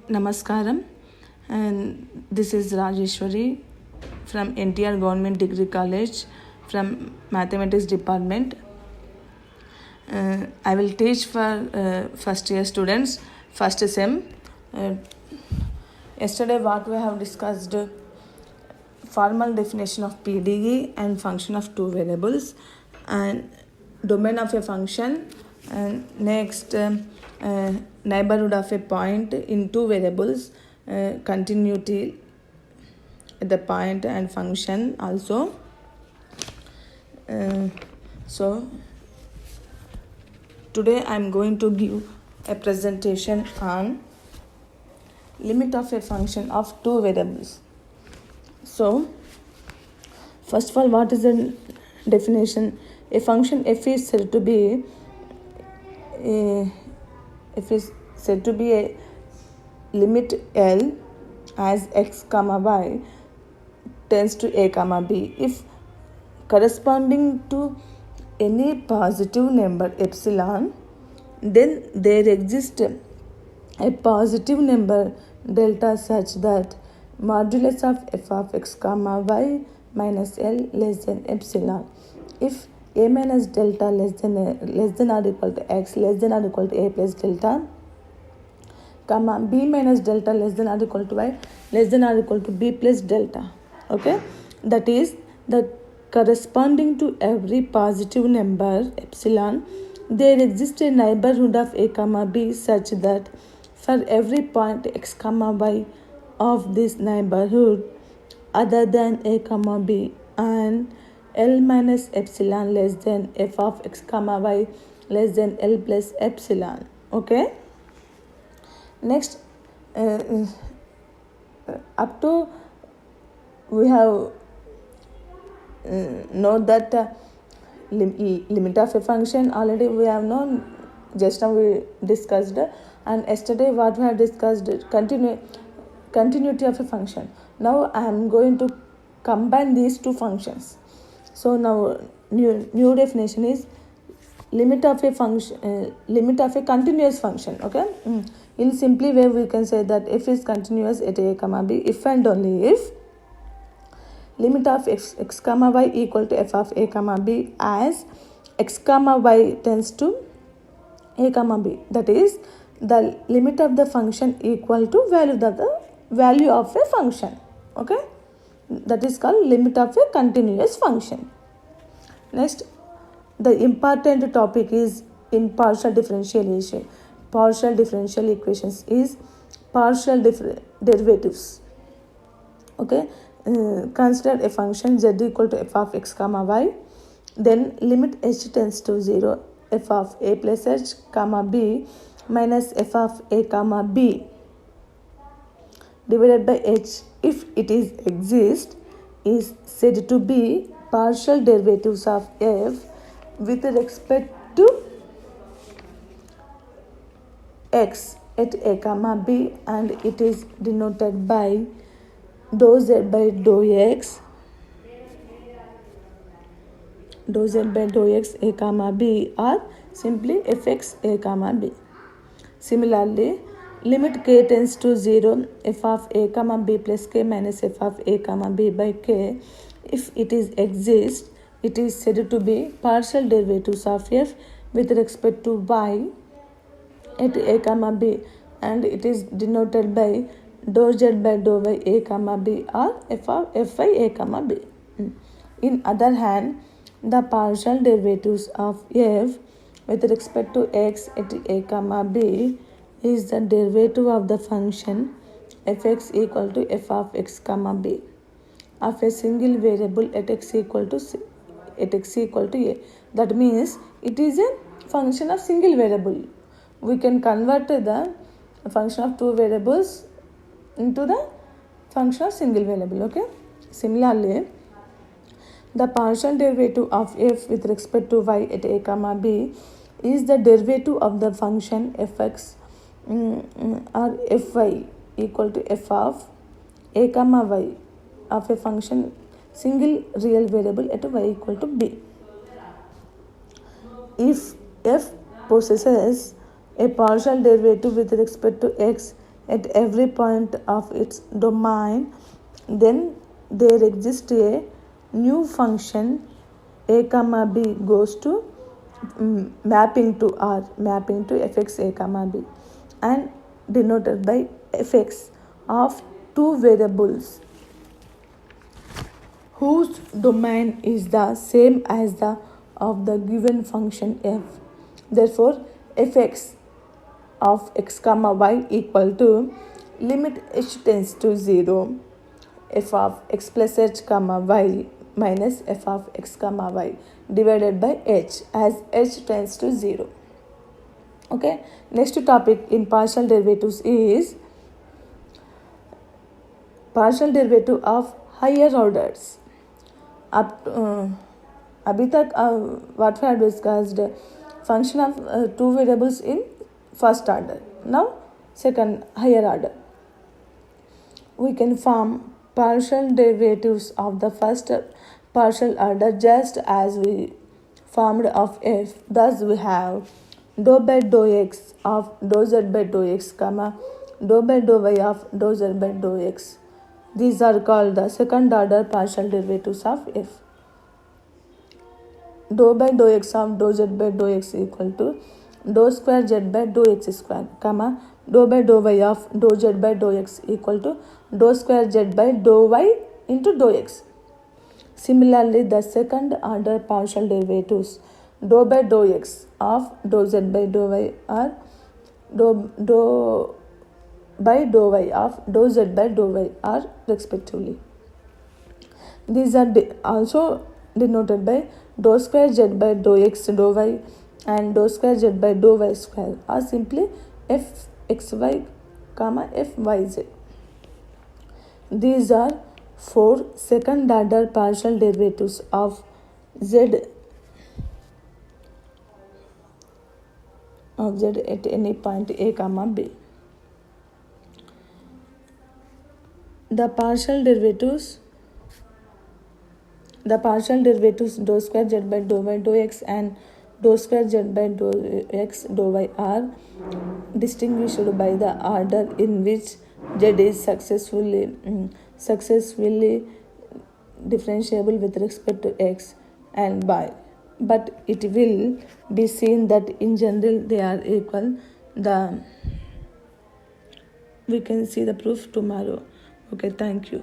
Namaskaram, and this is Rajeshwari from NTR Government Degree College from Mathematics Department. I will teach for first year students, first sem. Yesterday what we have discussed, formal definition of PDE and function of two variables and domain of a function, and next neighborhood of a point in two variables, continuity at the point and function also. So today I am going to give a presentation on limit of a function of two variables. So first of all, what is the definition? A function f is said to be a limit L as x comma y tends to a comma b if corresponding to any positive number epsilon, then there exists a positive number delta such that modulus of f of x comma y minus L less than epsilon. If a minus delta less than or equal to x less than or equal to a plus delta, comma b minus delta less than or equal to y less than or equal to b plus delta. Okay, that is that corresponding to every positive number epsilon, there exists a neighborhood of a comma b such that for every point x comma y of this neighborhood other than a comma b and L minus epsilon less than f of x comma y less than L plus epsilon. Okay. Next, up to we have know that limit of a function already we have known, just now we discussed, and yesterday what we have discussed, continuity of a function. Now I am going to combine these two functions. So now new definition is limit of a function, limit of a continuous function. Okay, in simply way we can say that f is continuous at a comma b if and only if limit of x comma y equal to f of a comma b as x comma y tends to a comma b, that is the limit of the function equal to value of a function. Okay, that is called limit of a continuous function. Next, the important topic is in partial differential equations is partial derivatives. Okay, consider a function z equal to f of x comma y, then limit h tends to 0 f of a plus h comma b minus f of a comma b divided by h if it is exist is said to be partial derivatives of f with respect to x at a comma b, and it is denoted by dou z by dou x a comma b or simply fx a comma b. Similarly, limit k tends to 0 f of a comma b plus k minus f of a comma b by k if it is exist, it is said to be partial derivatives of f with respect to y at a comma b, and it is denoted by dou z by dou y a comma b or f of fy a comma b. In other hand, the partial derivatives of f with respect to x at a comma b is the derivative of the function fx equal to f of x comma b of a single variable at x equal to a. That means it is a function of single variable. We can convert the function of two variables into the function of single variable. Okay. Similarly, the partial derivative of f with respect to y at a comma b is the derivative of the function fx or fy equal to f of a comma y of a function single real variable at y equal to b. If f possesses a partial derivative with respect to x at every point of its domain, then there exists a new function a comma b goes to mapping to R, mapping to fx a comma b, and denoted by fx of two variables whose domain is the same as the of the given function f. Therefore, fx of x comma y equal to limit h tends to 0 f of x plus h comma y minus f of x comma y divided by h as h tends to 0. Okay, next topic in partial derivatives is partial derivative of higher orders. अभी तक what we have discussed function of two variables in first order. Now second higher order. We can form partial derivatives of the first partial order just as we formed of f. Thus we have dou by dou x of dou z by dou x comma dou by dou y of dou z by dou x. These are called the second order partial derivatives of f. Dou by dou x of dou z by dou x equal to dou square z by dou x square comma dou by dou y of dou z by dou x equal to dou square z by dou y into dou x. Similarly, the second order partial derivatives dou by dou x of dou z by dou y are dou by dou y of dou z by dou y are respectively. These are also denoted by dou square z by dou x dou y and dou square z by dou y square or simply fxy comma fyz. These are four second order partial derivatives of z at any point a comma b. The partial derivatives dou square z by dou y dou x and dou square z by dou x dou y are distinguished by the order in which z is successfully differentiable with respect to x and y. But it will be seen that in general they are equal. We can see the proof tomorrow. Okay, thank you.